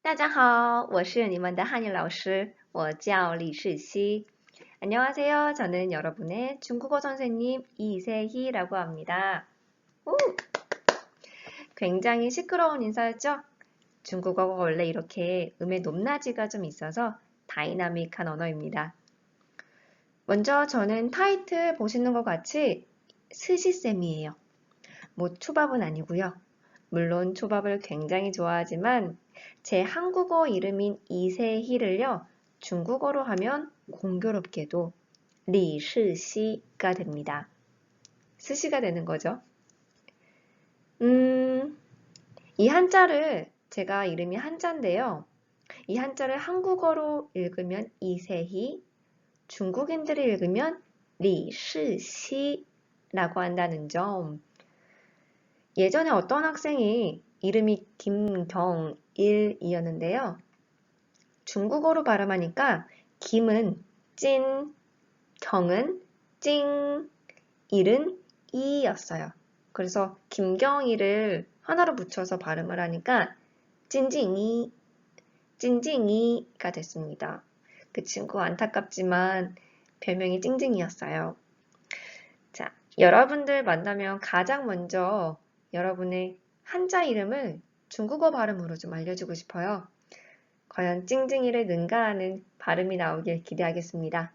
大家好，我是你们的汉语老师，我叫李世熙。 안녕하세요. 저는 여러분의 중국어 선생님 이세희라고 합니다. 오, 굉장히 시끄러운 인사였죠? 중국어가 원래 이렇게 음의 높낮이가 좀 있어서 다이나믹한 언어입니다. 먼저 저는 타이틀 보시는 것 같이 스시쌤이에요. 뭐 초밥은 아니고요. 물론 초밥을 굉장히 좋아하지만 제 한국어 이름인 이세희를요, 중국어로 하면 공교롭게도 리시시가 됩니다. 스시가 되는 거죠. 이 한자를 제가 이름이 한자인데요. 이 한자를 한국어로 읽으면 이세희, 중국인들이 읽으면 리시시라고 한다는 점. 예전에 어떤 학생이 이름이 김경일이었는데요. 중국어로 발음하니까 김은 찐, 경은 찡, 일은 이였어요. 그래서 김경일을 하나로 붙여서 발음을 하니까 찐징이, 찐징이가 됐습니다. 그 친구 안타깝지만 별명이 찡찡이였어요. 자, 여러분들 만나면 가장 먼저 여러분의 한자 이름을 중국어 발음으로 좀 알려주고 싶어요. 과연 찡찡이를 능가하는 발음이 나오길 기대하겠습니다.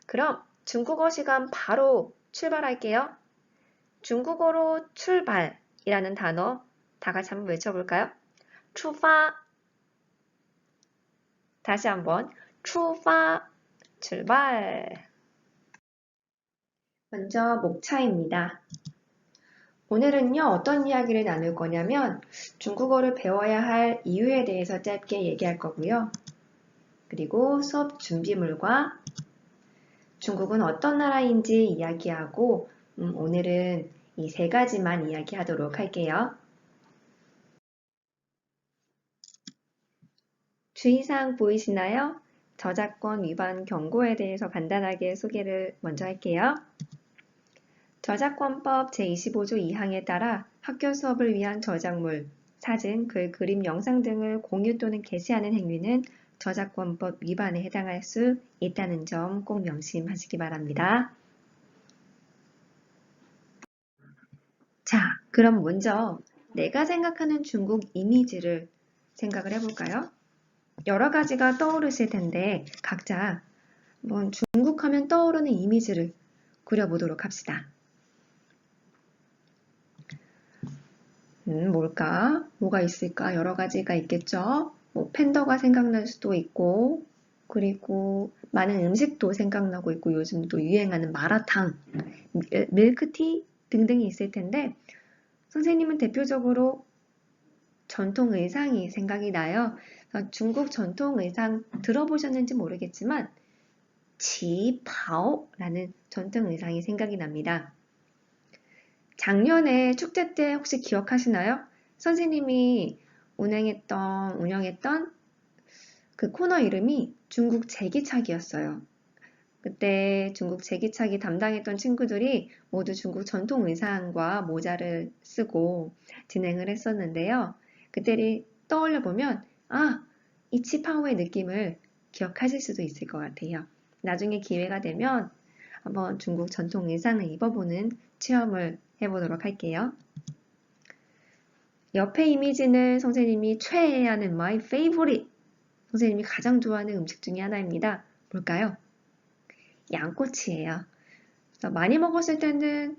그럼 중국어 시간 바로 출발할게요. 중국어로 출발이라는 단어 다 같이 한번 외쳐볼까요? 出发. 다시 한번 出发. 출발. 먼저 목차입니다. 오늘은요, 어떤 이야기를 나눌 거냐면 중국어를 배워야 할 이유에 대해서 짧게 얘기할 거고요. 그리고 수업 준비물과 중국은 어떤 나라인지 이야기하고 오늘은 이 세 가지만 이야기하도록 할게요. 주의사항 보이시나요? 저작권 위반 경고에 대해서 간단하게 소개를 먼저 할게요. 저작권법 제25조 2항에 따라 학교 수업을 위한 저작물, 사진, 글, 그림, 영상 등을 공유 또는 게시하는 행위는 저작권법 위반에 해당할 수 있다는 점 꼭 명심하시기 바랍니다. 자, 그럼 먼저 내가 생각하는 중국 이미지를 생각을 해볼까요? 여러 가지가 떠오르실 텐데 각자 한번 중국 하면 떠오르는 이미지를 그려보도록 합시다. 뭘까? 뭐가 있을까? 여러 가지가 있겠죠? 뭐 팬더가 생각날 수도 있고, 그리고 많은 음식도 생각나고 있고, 요즘 또 유행하는 마라탕, 밀크티 등등이 있을 텐데, 선생님은 대표적으로 전통 의상이 생각이 나요. 중국 전통 의상 들어보셨는지 모르겠지만, 지파오라는 전통 의상이 생각이 납니다. 작년에 축제 때 혹시 기억하시나요? 선생님이 운영했던 그 코너 이름이 중국 제기차기였어요. 그때 중국 제기차기 담당했던 친구들이 모두 중국 전통 의상과 모자를 쓰고 진행을 했었는데요. 그때를 떠올려 보면 이 치파오의 느낌을 기억하실 수도 있을 것 같아요. 나중에 기회가 되면 한번 중국 전통 의상을 입어보는 체험을 해보도록 할게요. 옆에 이미지는 선생님이 최애하는 my favorite, 선생님이 가장 좋아하는 음식 중에 하나입니다. 뭘까요? 양꼬치예요. 많이 먹었을 때는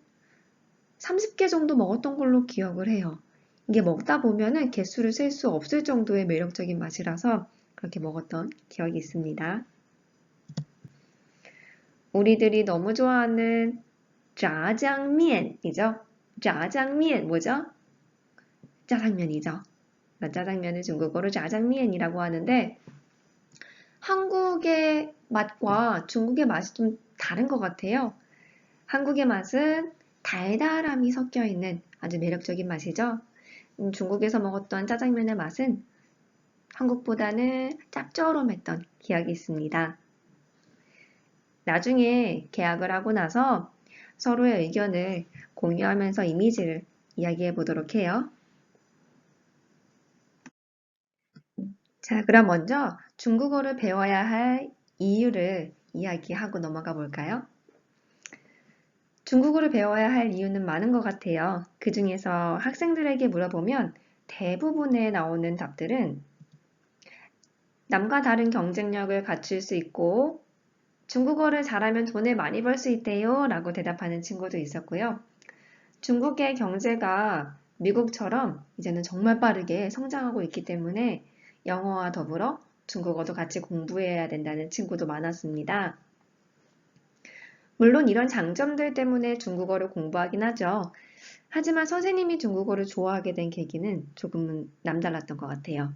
30개 정도 먹었던 걸로 기억을 해요. 이게 먹다 보면은 개수를 셀 수 없을 정도의 매력적인 맛이라서 그렇게 먹었던 기억이 있습니다. 우리들이 너무 좋아하는 짜장면이죠. 짜장면 뭐죠? 짜장면이죠. 짜장면을 중국어로 짜장면이라고 하는데 한국의 맛과 중국의 맛이 좀 다른 것 같아요. 한국의 맛은 달달함이 섞여 있는 아주 매력적인 맛이죠. 중국에서 먹었던 짜장면의 맛은 한국보다는 짭조름했던 기억이 있습니다. 나중에 계약을 하고 나서 서로의 의견을 공유하면서 이미지를 이야기해 보도록 해요. 자, 그럼 먼저 중국어를 배워야 할 이유를 이야기하고 넘어가 볼까요? 중국어를 배워야 할 이유는 많은 것 같아요. 그 중에서 학생들에게 물어보면 대부분에 나오는 답들은 남과 다른 경쟁력을 갖출 수 있고 중국어를 잘하면 돈을 많이 벌 수 있대요 라고 대답하는 친구도 있었고요. 중국의 경제가 미국처럼 이제는 정말 빠르게 성장하고 있기 때문에 영어와 더불어 중국어도 같이 공부해야 된다는 친구도 많았습니다. 물론 이런 장점들 때문에 중국어를 공부하긴 하죠. 하지만 선생님이 중국어를 좋아하게 된 계기는 조금은 남달랐던 것 같아요.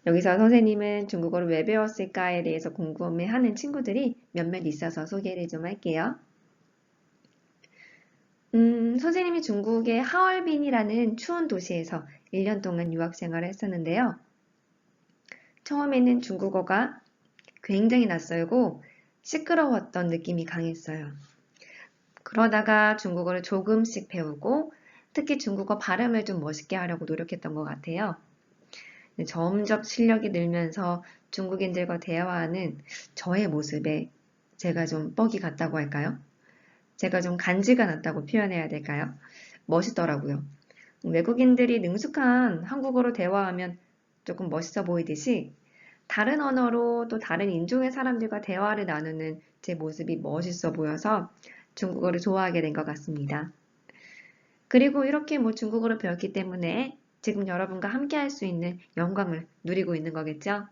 여기서 선생님은 중국어를 왜 배웠을까에 대해서 궁금해하는 친구들이 몇몇 있어서 소개를 좀 할게요. 선생님이 중국의 하얼빈이라는 추운 도시에서 1년 동안 유학 생활을 했었는데요. 처음에는 중국어가 굉장히 낯설고 시끄러웠던 느낌이 강했어요. 그러다가 중국어를 조금씩 배우고 특히 중국어 발음을 좀 멋있게 하려고 노력했던 것 같아요. 점점 실력이 늘면서 중국인들과 대화하는 저의 모습에 제가 좀 뻑이 갔다고 할까요? 제가 좀 간지가 났다고 표현해야 될까요? 멋있더라고요. 외국인들이 능숙한 한국어로 대화하면 조금 멋있어 보이듯이 다른 언어로 또 다른 인종의 사람들과 대화를 나누는 제 모습이 멋있어 보여서 중국어를 좋아하게 된 것 같습니다. 그리고 이렇게 중국어를 배웠기 때문에 지금 여러분과 함께 할 수 있는 영광을 누리고 있는 거겠죠?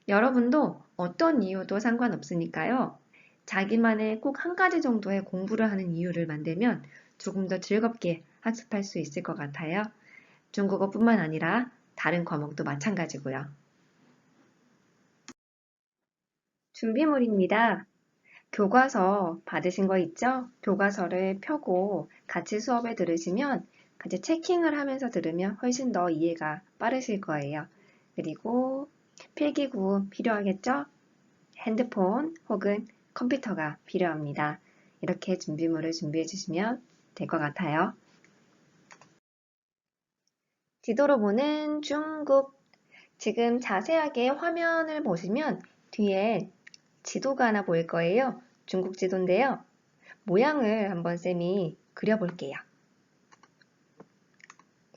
여러분도 어떤 이유도 상관없으니까요. 자기만의 꼭 한 가지 정도의 공부를 하는 이유를 만들면 조금 더 즐겁게 학습할 수 있을 것 같아요. 중국어뿐만 아니라 다른 과목도 마찬가지고요. 준비물입니다. 교과서 받으신 거 있죠? 교과서를 펴고 같이 수업을 들으시면 같이 체킹을 하면서 들으면 훨씬 더 이해가 빠르실 거예요. 그리고 필기구 필요하겠죠? 핸드폰 혹은 컴퓨터가 필요합니다. 이렇게 준비물을 준비해 주시면 될 것 같아요. 지도로 보는 중국. 지금 자세하게 화면을 보시면 뒤에 지도가 하나 보일 거예요. 중국 지도인데요. 모양을 한번 쌤이 그려볼게요.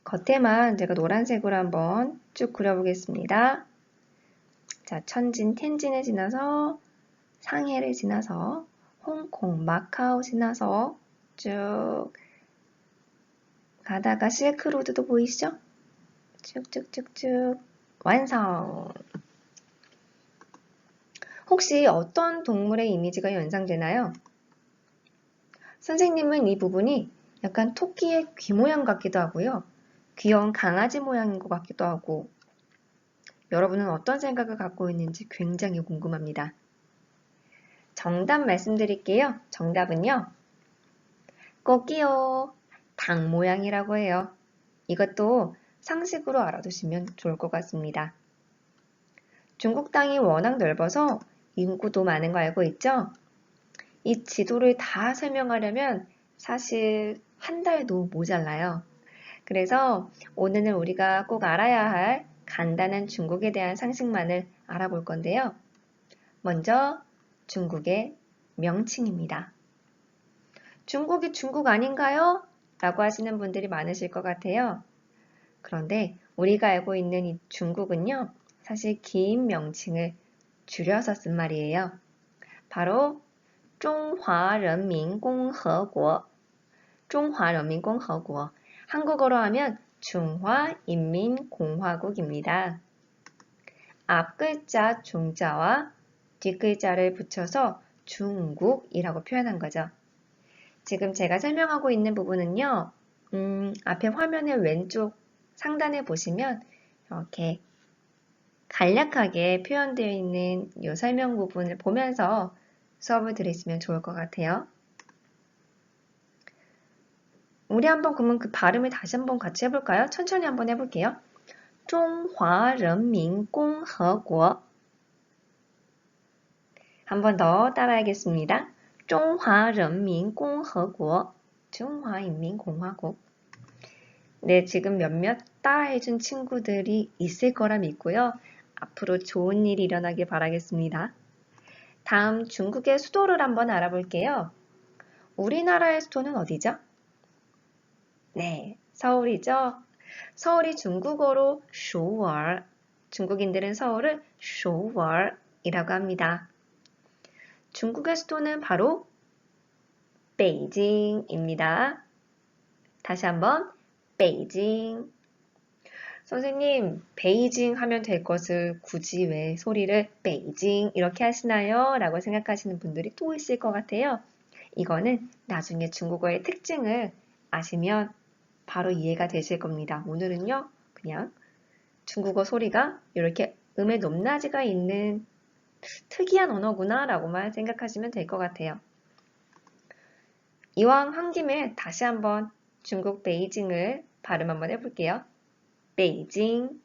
겉에만 제가 노란색으로 한번 쭉 그려보겠습니다. 자, 천진, 텐진을 지나서 상해를 지나서 홍콩, 마카오 지나서 쭉 가다가 실크로드도 보이시죠? 쭉쭉쭉쭉 완성! 혹시 어떤 동물의 이미지가 연상되나요? 선생님은 이 부분이 약간 토끼의 귀 모양 같기도 하고요. 귀여운 강아지 모양인 것 같기도 하고 여러분은 어떤 생각을 갖고 있는지 굉장히 궁금합니다. 정답 말씀드릴게요. 정답은요. 꼬끼요. 닭 모양이라고 해요. 이것도 상식으로 알아두시면 좋을 것 같습니다. 중국 땅이 워낙 넓어서 인구도 많은 거 알고 있죠? 이 지도를 다 설명하려면 사실 한 달도 모자라요. 그래서 오늘은 우리가 꼭 알아야 할 간단한 중국에 대한 상식만을 알아볼 건데요. 먼저 중국의 명칭입니다. 중국이 중국 아닌가요? 라고 하시는 분들이 많으실 것 같아요. 그런데 우리가 알고 있는 이 중국은요, 사실 긴 명칭을 줄여서 쓴 말이에요. 바로 中华人民共和国, 中华人民共和国. 한국어로 하면 중화인민공화국입니다. 앞글자 중자와 뒷글자를 붙여서 중국이라고 표현한 거죠. 지금 제가 설명하고 있는 부분은요, 앞에 화면의 왼쪽 상단에 보시면 이렇게 간략하게 표현되어 있는 이 설명 부분을 보면서 수업을 들으시면 좋을 것 같아요. 우리 한번 그러면 그 발음을 다시 한번 같이 해볼까요? 천천히 한번 해볼게요. 中华人民共和国 한 번 더 따라하겠습니다. 中华人民共和国 중화인민공화국 네, 지금 몇몇 따라해준 친구들이 있을 거라 믿고요. 앞으로 좋은 일이 일어나길 바라겠습니다. 다음 중국의 수도를 한번 알아볼게요. 우리나라의 수도는 어디죠? 네, 서울이죠. 서울이 중국어로 쇼월, 중국인들은 서울을 쇼월이라고 합니다. 중국의 수도는 바로 베이징입니다. 다시 한번 베이징. 선생님, 베이징 하면 될 것을 굳이 왜 소리를 베이징 이렇게 하시나요? 라고 생각하시는 분들이 또 있을 것 같아요. 이거는 나중에 중국어의 특징을 아시면 바로 이해가 되실 겁니다. 오늘은요, 그냥 중국어 소리가 이렇게 음의 높낮이가 있는 특이한 언어구나 라고만 생각하시면 될 것 같아요. 이왕 한 김에 다시 한번 중국 베이징을 발음 한번 해볼게요. 베이징.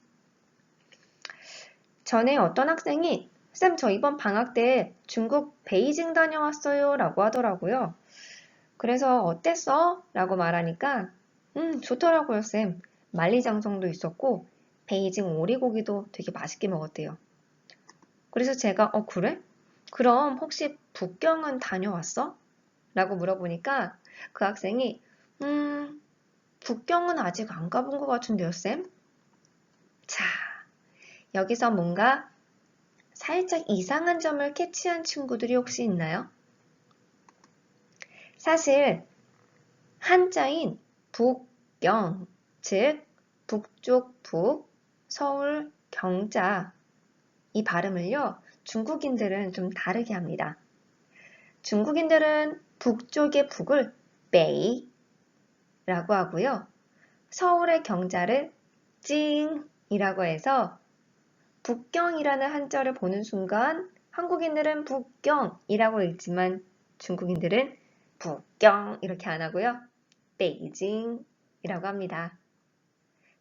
전에 어떤 학생이 쌤, 저 이번 방학 때 중국 베이징 다녀왔어요 라고 하더라고요. 그래서 어땠어? 라고 말하니까 좋더라고요, 쌤. 만리장성도 있었고 베이징 오리고기도 되게 맛있게 먹었대요. 그래서 제가 그래? 그럼 혹시 북경은 다녀왔어? 라고 물어보니까 그 학생이 북경은 아직 안 가본 것 같은데요, 쌤? 자, 여기서 뭔가 살짝 이상한 점을 캐치한 친구들이 혹시 있나요? 사실 한자인 북경, 즉 북쪽 북, 서울 경자 이 발음을요, 중국인들은 좀 다르게 합니다. 중국인들은 북쪽의 북을 베이라고 하고요. 서울의 경자를 찡이라고 해서 북경이라는 한자를 보는 순간 한국인들은 북경이라고 읽지만 중국인들은 북경 이렇게 안 하고요. 베이징이라고 합니다.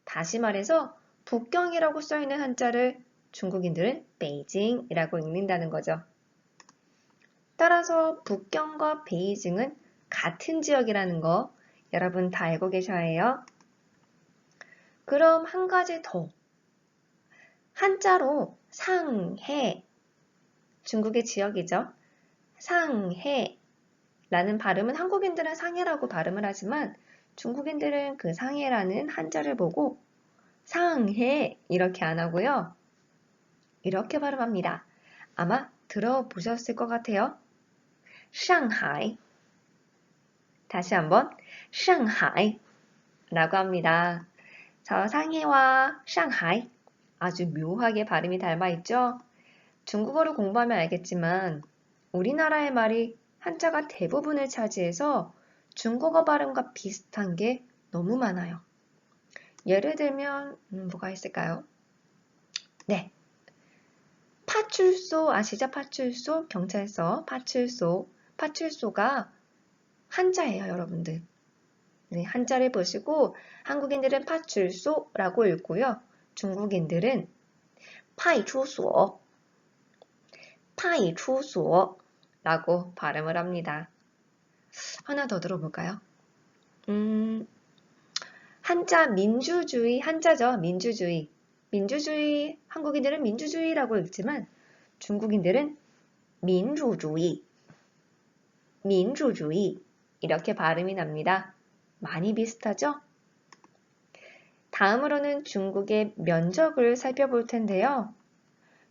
다시 말해서 북경이라고 써있는 한자를 중국인들은 베이징이라고 읽는다는 거죠. 따라서 북경과 베이징은 같은 지역이라는 거 여러분 다 알고 계셔야 해요. 그럼 한 가지 더. 한자로 상해, 중국의 지역이죠. 상해라는 발음은 한국인들은 상해라고 발음을 하지만 중국인들은 그 상해라는 한자를 보고 상해 이렇게 안 하고요. 이렇게 발음합니다. 아마 들어보셨을 것 같아요. 상하이. 다시 한번 상하이 라고 합니다. 저 상해와 상하이 아주 묘하게 발음이 닮아 있죠? 중국어를 공부하면 알겠지만 우리나라의 말이 한자가 대부분을 차지해서 중국어 발음과 비슷한 게 너무 많아요. 예를 들면 뭐가 있을까요? 네, 파출소 아시죠? 파출소, 경찰서, 파출소. 파출소가 한자예요, 여러분들. 네, 한자를 보시고 한국인들은 파출소라고 읽고요. 중국인들은 파이추소, 파이추소라고 발음을 합니다. 하나 더 들어볼까요? 한자 민주주의, 한자죠. 민주주의. 민주주의, 한국인들은 민주주의라고 읽지만 중국인들은 민주주의, 민주주의 이렇게 발음이 납니다. 많이 비슷하죠? 다음으로는 중국의 면적을 살펴볼 텐데요.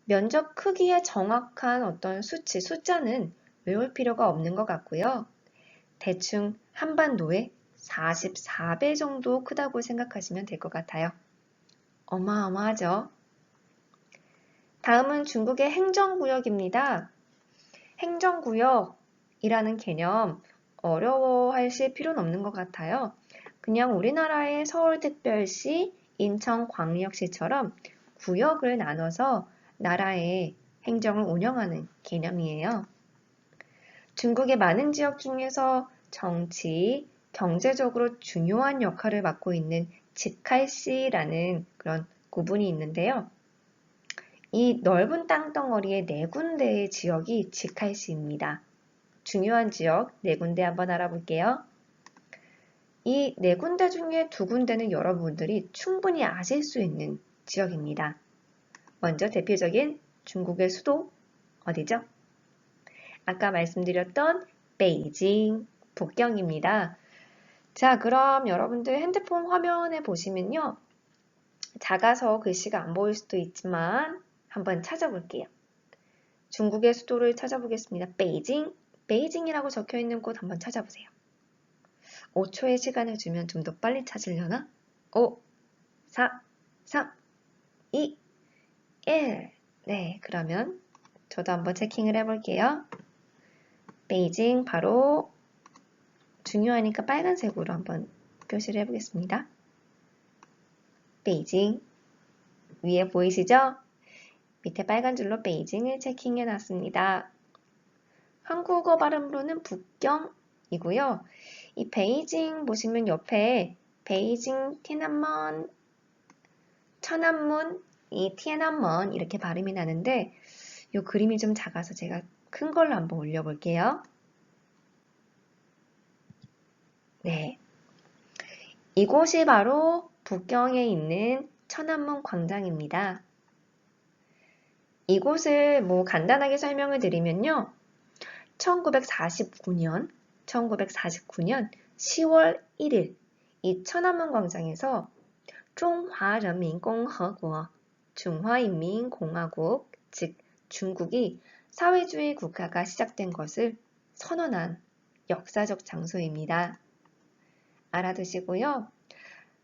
면적 크기의 정확한 어떤 수치, 숫자는 외울 필요가 없는 것 같고요. 대충 한반도의 44배 정도 크다고 생각하시면 될 것 같아요. 어마어마하죠? 다음은 중국의 행정구역입니다. 행정구역이라는 개념 어려워하실 필요는 없는 것 같아요. 그냥 우리나라의 서울특별시, 인천광역시처럼 구역을 나눠서 나라의 행정을 운영하는 개념이에요. 중국의 많은 지역 중에서 정치, 경제적으로 중요한 역할을 맡고 있는 직할시라는 그런 구분이 있는데요. 이 넓은 땅덩어리의 네 군데의 지역이 직할시입니다. 중요한 지역 네 군데 한번 알아볼게요. 이 네 군데 중에 두 군데는 여러분들이 충분히 아실 수 있는 지역입니다. 먼저 대표적인 중국의 수도 어디죠? 아까 말씀드렸던 베이징, 북경입니다. 자, 그럼 여러분들 핸드폰 화면에 보시면요. 작아서 글씨가 안 보일 수도 있지만 한번 찾아볼게요. 중국의 수도를 찾아보겠습니다. 베이징, 베이징이라고 적혀 있는 곳 한번 찾아보세요. 5초의 시간을 주면 좀 더 빨리 찾으려나? 5, 4, 3, 2, 1. 네, 그러면 저도 한번 체킹을 해볼게요. 베이징 바로 중요하니까 빨간색으로 한번 표시를 해보겠습니다. 베이징 위에 보이시죠? 밑에 빨간 줄로 베이징을 체킹해 놨습니다. 한국어 발음으로는 북경이고요. 이 베이징 보시면 옆에 베이징, 티난먼, 천안문, 이 티안먼 이렇게 발음이 나는데 이 그림이 좀 작아서 제가 큰 걸로 한번 올려볼게요. 네, 이곳이 바로 북경에 있는 천안문 광장입니다. 이곳을 간단하게 설명을 드리면요. 1949년 10월 1일 이 천안문 광장에서 중화人民共和国, 중화인민공화국, 즉 중국이 사회주의 국가가 시작된 것을 선언한 역사적 장소입니다. 알아두시고요.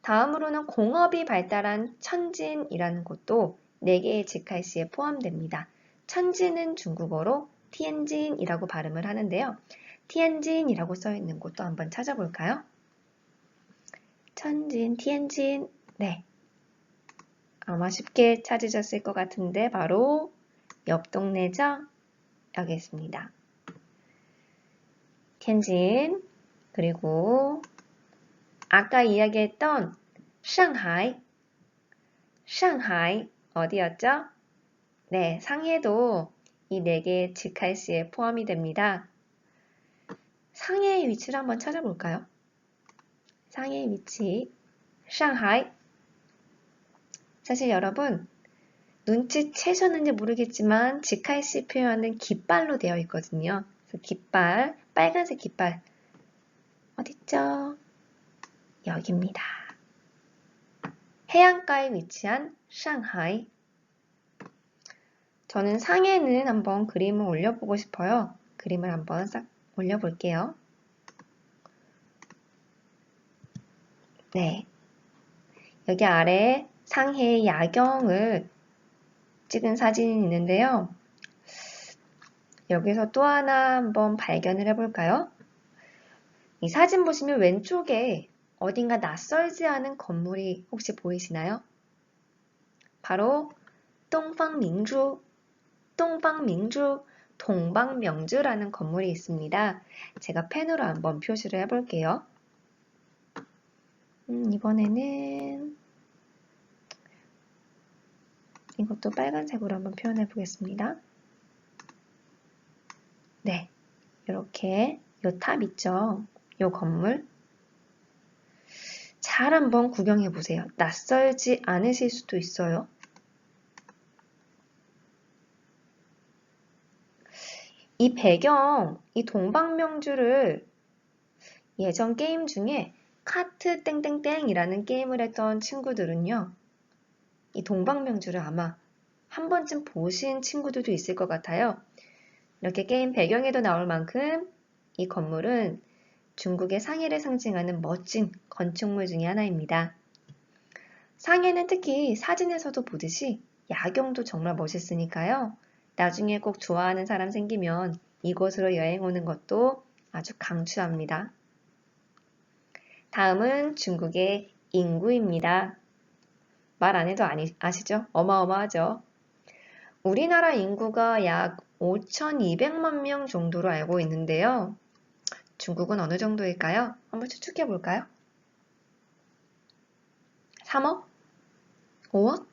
다음으로는 공업이 발달한 천진이라는 곳도 4개의 직할시에 포함됩니다. 천진은 중국어로 티엔진이라고 발음을 하는데요. 티엔진이라고 써있는 곳도 한번 찾아볼까요? 천진, 티엔진, 네. 아마 쉽게 찾으셨을 것 같은데 바로 옆 동네죠? 여기 있습니다. 티엔진, 그리고 아까 이야기했던 상하이 어디였죠? 네, 상해도 이 4개의 직할시에 포함이 됩니다. 상해의 위치를 한번 찾아볼까요? 상해의 위치, 상하이. 사실 여러분 눈치채셨는지 모르겠지만 직할시 표현은 깃발로 되어 있거든요. 그래서 깃발, 빨간색 깃발 어딨죠? 여기입니다. 해안가에 위치한 상하이. 저는 상해는 한번 그림을 올려보고 싶어요. 그림을 한번 싹 올려볼게요. 네, 여기 아래 상해의 야경을 찍은 사진이 있는데요. 여기서 또 하나 한번 발견을 해볼까요? 이 사진 보시면 왼쪽에 어딘가 낯설지 않은 건물이 혹시 보이시나요? 바로 동방민주, 동방명주라는 건물이 있습니다. 제가 펜으로 한번 표시를 해볼게요. 이번에는 이것도 빨간색으로 한번 표현해 보겠습니다. 네, 이렇게 요 탑 있죠? 요 건물 잘 한번 구경해 보세요. 낯설지 않으실 수도 있어요. 이 배경, 이 동방명주를 예전 게임 중에 카트 땡땡땡이라는 게임을 했던 친구들은요. 이 동방명주를 아마 한 번쯤 보신 친구들도 있을 것 같아요. 이렇게 게임 배경에도 나올 만큼 이 건물은 중국의 상해를 상징하는 멋진 건축물 중에 하나입니다. 상해는 특히 사진에서도 보듯이 야경도 정말 멋있으니까요. 나중에 꼭 좋아하는 사람 생기면 이곳으로 여행 오는 것도 아주 강추합니다. 다음은 중국의 인구입니다. 말 안 해도 아시죠? 어마어마하죠? 우리나라 인구가 약 5,200만 명 정도로 알고 있는데요. 중국은 어느 정도일까요? 한번 추측해 볼까요? 3억? 5억?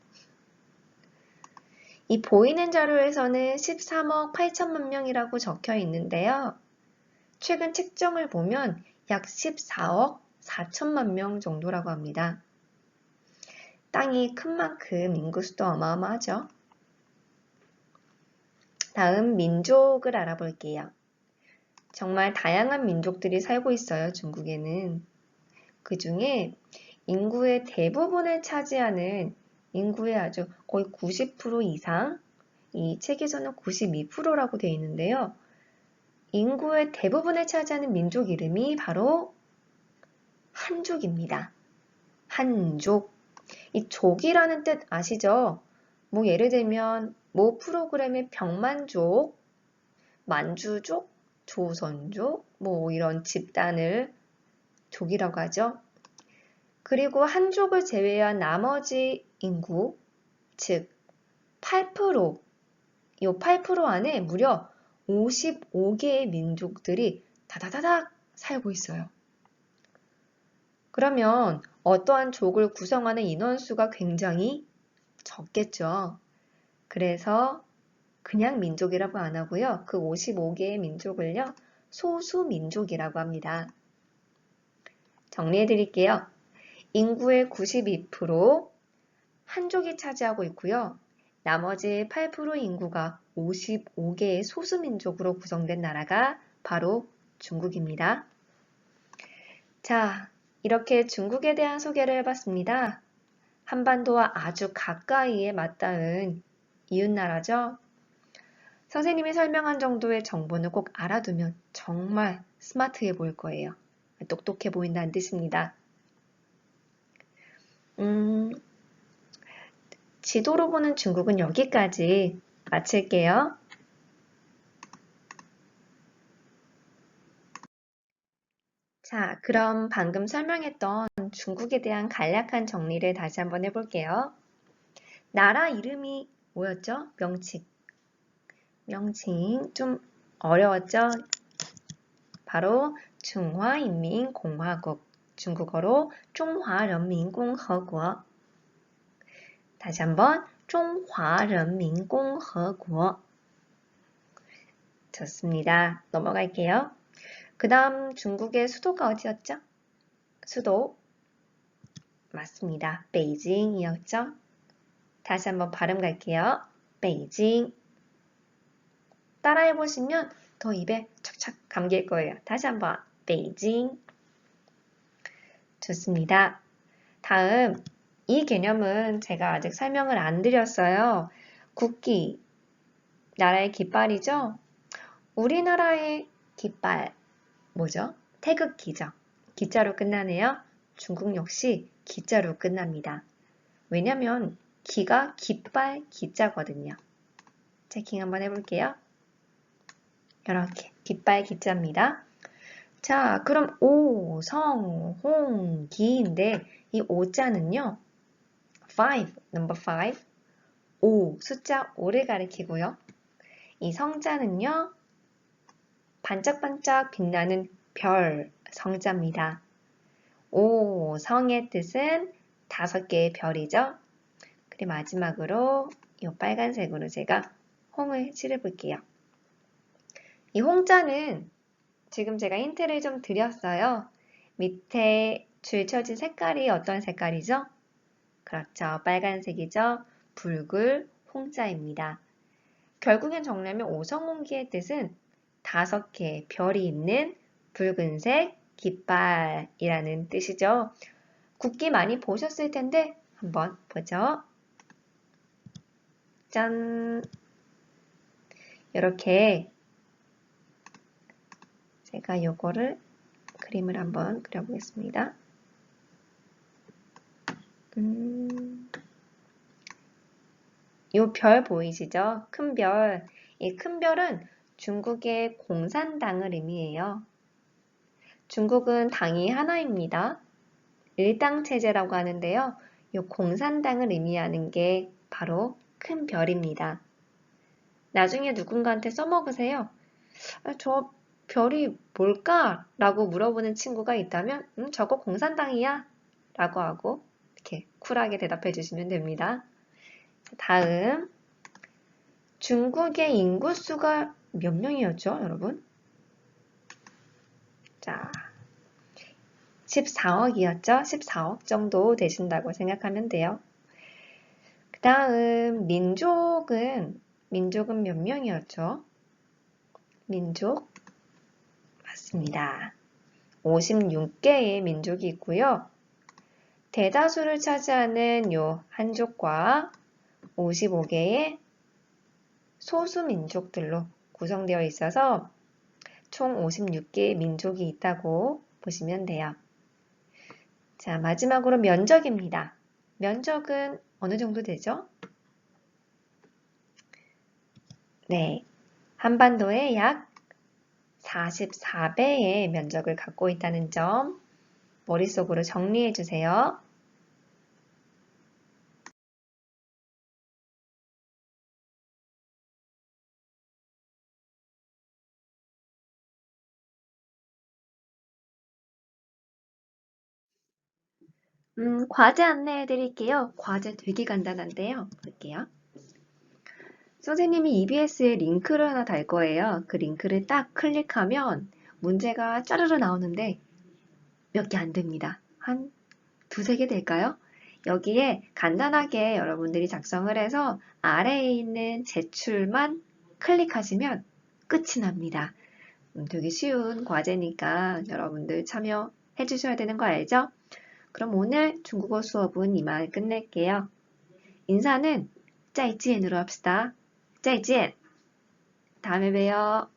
이 보이는 자료에서는 13억 8천만 명이라고 적혀 있는데요. 최근 측정을 보면 약 14억 4천만 명 정도라고 합니다. 땅이 큰 만큼 인구수도 어마어마하죠. 다음 민족을 알아볼게요. 정말 다양한 민족들이 살고 있어요, 중국에는. 그 중에 인구의 대부분을 차지하는 인구의 아주 거의 90% 이상, 이 책에서는 92%라고 되어 있는데요. 인구의 대부분을 차지하는 민족 이름이 바로 한족입니다. 한족. 이 족이라는 뜻 아시죠? 뭐 예를 들면 모 프로그램의 병만족, 만주족, 조선족, 뭐 이런 집단을 족이라고 하죠. 그리고 한족을 제외한 나머지 인구, 즉 8%, 이 8% 안에 무려 55개의 민족들이 다다다닥 살고 있어요. 그러면 어떠한 족을 구성하는 인원수가 굉장히 적겠죠. 그래서 그냥 민족이라고 안 하고요. 그 55개의 민족을요, 소수민족이라고 합니다. 정리해 드릴게요. 인구의 92% 한족이 차지하고 있고요. 나머지 8% 인구가 55개의 소수민족으로 구성된 나라가 바로 중국입니다. 자, 이렇게 중국에 대한 소개를 해봤습니다. 한반도와 아주 가까이에 맞닿은 이웃나라죠. 선생님이 설명한 정도의 정보는 꼭 알아두면 정말 스마트해 보일 거예요. 똑똑해 보인다는 뜻입니다. 지도로 보는 중국은 여기까지 마칠게요. 자, 그럼 방금 설명했던 중국에 대한 간략한 정리를 다시 한번 해볼게요. 나라 이름이 뭐였죠? 명칭. 좀 어려웠죠? 바로 중화인민공화국. 중국어로 中华人民共和国. 다시 한번 中华人民共和国. 좋습니다. 넘어갈게요. 그 다음 중국의 수도가 어디였죠? 수도. 맞습니다. 베이징이었죠? 다시 한번 발음 갈게요. 베이징. 따라해보시면 더 입에 착착 감길 거예요. 다시 한번 베이징. 좋습니다. 다음 이 개념은 제가 아직 설명을 안 드렸어요. 국기, 나라의 깃발이죠? 우리나라의 깃발 뭐죠? 태극기죠. 기자로 끝나네요. 중국 역시 기자로 끝납니다. 왜냐면 기가 깃발 기자거든요. 체킹 한번 해볼게요. 이렇게 깃발 기자입니다. 자, 그럼 오, 성, 홍, 기인데 이 오자는요. 5, number 5. 오, 숫자 5를 가리키고요. 이 성자는요. 반짝반짝 빛나는 별, 성자입니다. 오, 성의 뜻은 5개의 별이죠. 그리고 마지막으로 이 빨간색으로 제가 홍을 칠해볼게요. 이 홍자는 지금 제가 힌트를 좀 드렸어요. 밑에 줄 쳐진 색깔이 어떤 색깔이죠? 그렇죠. 빨간색이죠. 붉을 홍자입니다. 결국엔 정리하면 오성홍기의 뜻은 5개의 별이 있는 붉은색 깃발이라는 뜻이죠. 국기 많이 보셨을 텐데 한번 보죠. 짠! 이렇게 제가 요거를 그림을 한번 그려보겠습니다. 요 별 보이시죠? 큰 별. 이 큰 별은 중국의 공산당을 의미해요. 중국은 당이 하나입니다. 일당 체제라고 하는데요. 이 공산당을 의미하는 게 바로 큰 별입니다. 나중에 누군가한테 써먹으세요. 저 별이 뭘까? 라고 물어보는 친구가 있다면 저거 공산당이야 라고 하고 이렇게 쿨하게 대답해 주시면 됩니다. 다음 중국의 인구수가 몇 명이었죠, 여러분? 자, 14억이었죠? 14억 정도 되신다고 생각하면 돼요. 그 다음 민족은 몇 명이었죠? 민족 맞습니다. 56개의 민족이 있고요. 대다수를 차지하는 요 한족과 55개의 소수 민족들로 구성되어 있어서 총 56개의 민족이 있다고 보시면 돼요. 자, 마지막으로 면적입니다. 면적은 어느 정도 되죠? 네, 한반도의 약 44배의 면적을 갖고 있다는 점 머릿속으로 정리해 주세요. 과제 안내해 드릴게요. 과제 되게 간단한데요. 볼게요. 선생님이 EBS에 링크를 하나 달 거예요. 그 링크를 딱 클릭하면 문제가 짜르르 나오는데 몇 개 안 됩니다. 한 두세 개 될까요? 여기에 간단하게 여러분들이 작성을 해서 아래에 있는 제출만 클릭하시면 끝이 납니다. 되게 쉬운 과제니까 여러분들 참여해 주셔야 되는 거 알죠? 그럼 오늘 중국어 수업은 이만 끝낼게요. 인사는 再见으로 합시다. 再见. 다음에 봬요.